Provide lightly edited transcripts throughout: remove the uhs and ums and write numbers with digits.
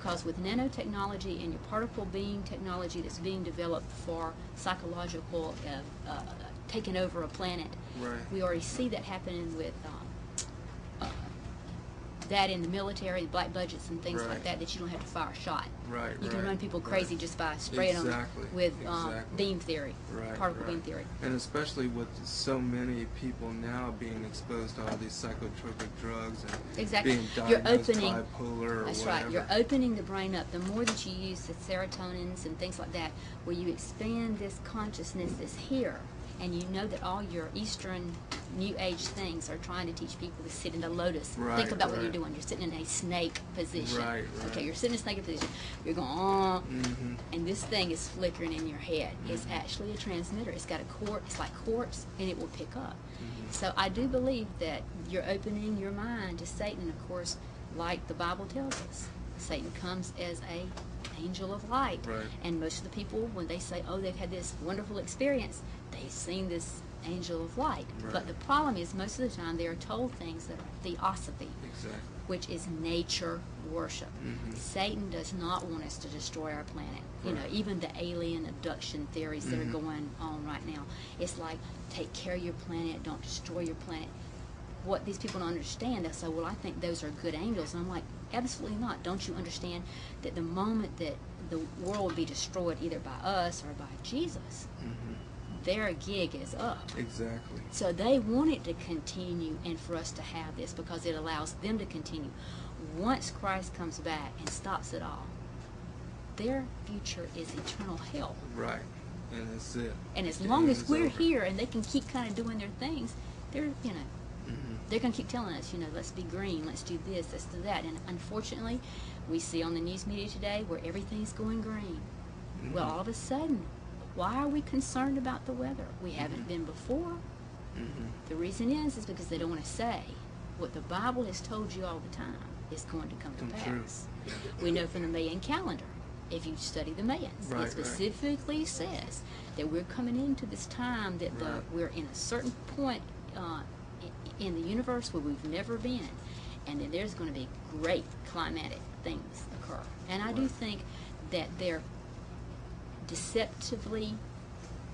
because with nanotechnology and your particle beam technology that's being developed for psychological taking over a planet, Right. we already see that happening with that in the military, black budgets and things Right. like that you don't have to fire a shot. Right. You can right, run people crazy right. just by spraying Exactly, them with exactly. beam theory, Right, particle right. beam theory. And especially with so many people now being exposed to all these psychotropic drugs and Exactly. being You're diagnosed opening, bipolar or that's whatever. right, you're opening the brain up. The more that you use the serotonins and things like that, where you expand this consciousness that's here, and you know that all your Eastern New Age things are trying to teach people to sit in the lotus. Right, Think about what right. you're doing. You're sitting in a snake position. Right, right. Okay, you're sitting in a snake position. You're going, oh, Mm-hmm. and this thing is flickering in your head. It's actually a transmitter. It's got a cord. It's like quartz, and it will pick up. Mm-hmm. So I do believe that you're opening your mind to Satan, of course, like the Bible tells us. Satan comes as a angel of light. Right. And most of the people, when they say, oh, they've had this wonderful experience, they've seen this angel of light. Right. But the problem is, most of the time, they are told things that are theosophy, Exactly. which is nature worship. Mhm. Satan does not want us to destroy our planet. You know, Right. even the alien abduction theories that are Mhm. going on right now, it's like, take care of your planet, don't destroy your planet. What these people don't understand, they'll say, well, I think those are good angels. And I'm like, absolutely not. Don't you understand that the moment that the world will be destroyed either by us or by Jesus, Mm-hmm. their gig is up. Exactly. So they want it to continue and for us to have this because it allows them to continue. Once Christ comes back and stops it all, their future is eternal hell. Right. And that's it. And as The long game as is we're over. here and they can keep kind of doing their things, they're, you know, Mhm. they're going to keep telling us, you know, let's be green, let's do this, let's do that. And unfortunately, we see on the news media today where everything's going green. Well, Mhm. all of a sudden, why are we concerned about the weather? We haven't been before. Mhm. The reason is because they don't want to say what the Bible has told you all the time is going to come to Come true. pass. We know from the Mayan calendar, if you study the Mayans, Right, right. it specifically says that we're coming into this time that Right. we're in a certain point in the universe where we've never been, and that there's going to be great climatic things occur. And I do Right. think that they're deceptively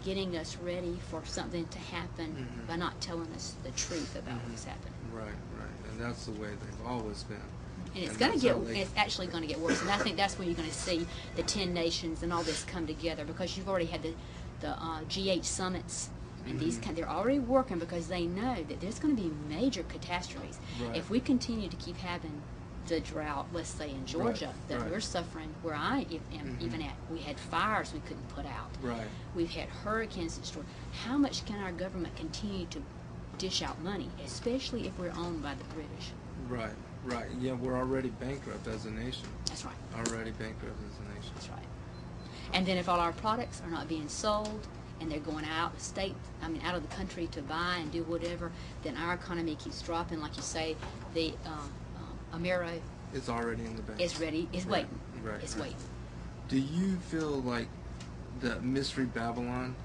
getting us ready for something to happen Mhm. by not telling us the truth about Mhm. what's happening. Right, right. And that's the way they've always been. And it's And going to that's get, how they- it's actually going to get worse. And I think that's when you're going to see the 10 nations and all this come together, because you've already had the G8 summits, and these Mhm. they're already working because they know that there's going to be major catastrophes. Right. If we continue to keep having the drought, let's say in Georgia, that right. we're suffering, where I am Mhm. even at, we had fires we couldn't put out. Right. We've had hurricanes destroy. How much can our government continue to dish out money, especially if we're owned by the British? Right, right. Yeah, we're already bankrupt as a nation. That's right. Already bankrupt as a nation. That's right. And then if all our products are not being sold and they're going out of state, out of the country to buy and do whatever, then our economy keeps dropping. Like you say, the Amero It's already in the bank. is ready, is Right, waiting. right, It's right. waiting. Do you feel like the Mystery Babylon,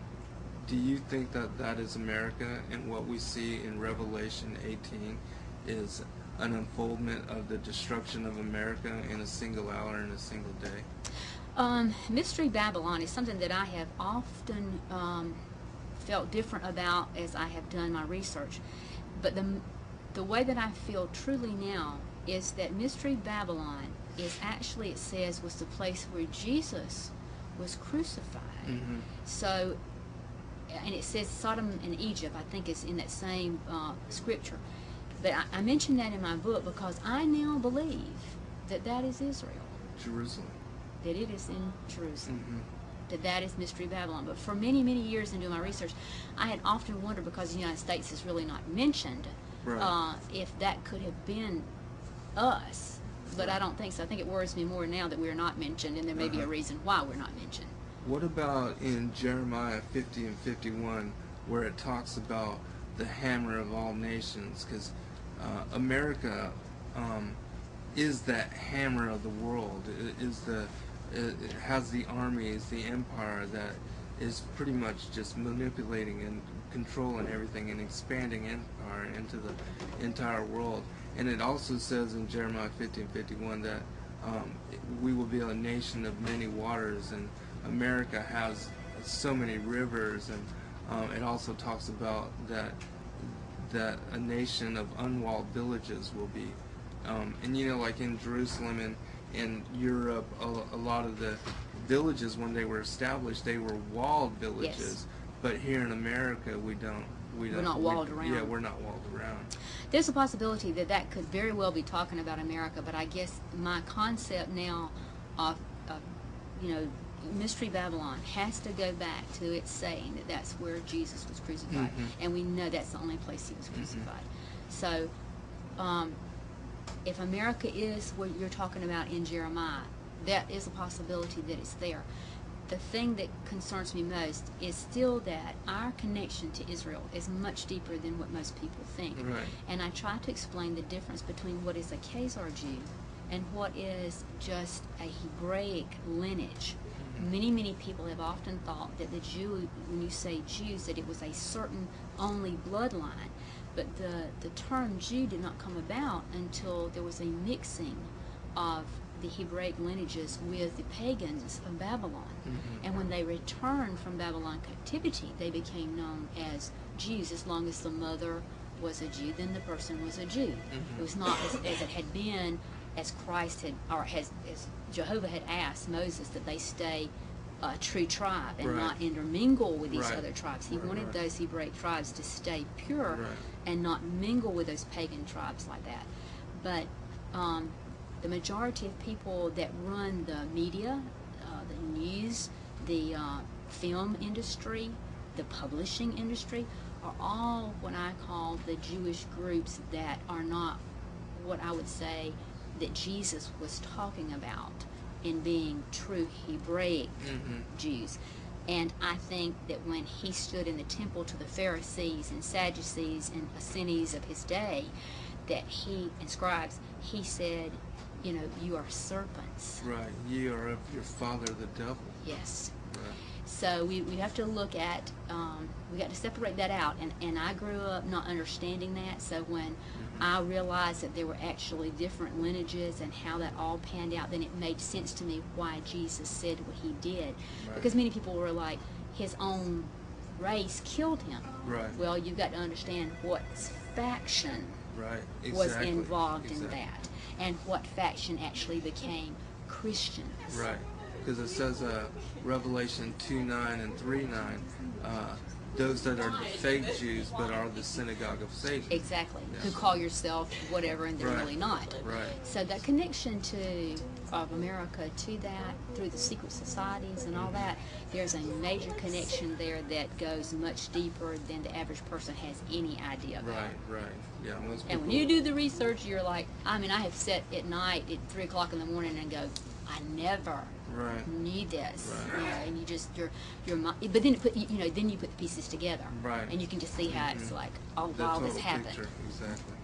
do you think that that is America, and what we see in Revelation 18 is an unfoldment of the destruction of America in a single hour, in a single day? Mystery Babylon is something that I have often felt different about as I have done my research. But the way that I feel truly now is that Mystery Babylon is actually, it says, was the place where Jesus was crucified. Mm-hmm. So, and it says Sodom and Egypt, I think is in that same scripture. But I mentioned that in my book because I now believe that that is Israel, Jerusalem. that it is in Jerusalem, Mm-hmm. that is Mystery Babylon. But for many, many years in doing my research, I had often wondered, because the United States is really not mentioned, Right. if that could have been us. But I don't think so. I think it worries me more now that we're not mentioned, and there may be a Uh-huh. reason why we're not mentioned. What about in Jeremiah 50 and 51, where it talks about the hammer of all nations? Because America is that hammer of the world. It has the armies, the empire that is pretty much just manipulating and controlling everything and expanding empire into the entire world. And it also says in Jeremiah 50 and 51 that we will be a nation of many waters, and America has so many rivers, and it also talks about that a nation of unwalled villages will be. And you know, like in Jerusalem and in Europe, a lot of the villages, when they were established, they were walled villages. Yes. But here in America, we're not walled around. Yeah, we're not walled around. There's a possibility that that could very well be talking about America, but I guess my concept now of you know, Mystery Babylon has to go back to it saying that that's where Jesus was crucified, and we know that's the only place he was crucified. So, if America is what you're talking about in Jeremiah, that is a possibility that it's there. The thing that concerns me most is still that our connection to Israel is much deeper than what most people think. Right. And I try to explain the difference between what is a Khazar Jew and what is just a Hebraic lineage. Many people have often thought that the Jew, when you say Jews, that it was a certain only bloodline. But the term Jew did not come about until there was a mixing of the Hebraic lineages with the pagans of Babylon. And when they returned from Babylon captivity, they became known as Jews. As long as the mother was a Jew, then the person was a Jew. It was not as it had been, as Christ had, or as Jehovah had asked Moses, that they stay a true tribe and not intermingle with these other tribes. He wanted those Hebraic tribes to stay pure and not mingle with those pagan tribes like that. But the majority of people that run the media, the news, the film industry, the publishing industry, are all what I call the Jewish groups that are not what I would say that Jesus was talking about in being true Hebraic Jews. And I think that when he stood in the temple to the Pharisees and Sadducees and Essenes of his day, that he, and scribes, he said, you know, you are serpents. Right. Ye are of your father the devil. Yes. Right. So we have to look at, we got to separate that out. And I grew up not understanding that. So when I realized that there were actually different lineages and how that all panned out, then it made sense to me why Jesus said what he did. Right. Because many people were like, his own race killed him. Right. Well, you've got to understand what faction Right. was involved in that, and what faction actually became Christians. Right. Because it says Revelation 2:9 and 3:9, those that are the fake Jews but are the synagogue of Satan. Exactly. Yeah. Who call yourself whatever and they're really not. Right. So that connection of America to that, through the secret societies and all that, there's a major connection there that goes much deeper than the average person has any idea about. Right. Yeah. Most people. And when you do the research, you're like, I mean, I have sat at night at 3 o'clock in the morning and go, I never knew this. Right. You know, and you just your mind, but then then you put the pieces together. Right. And you can just see how it's like, oh wow, this happened. Picture. Exactly.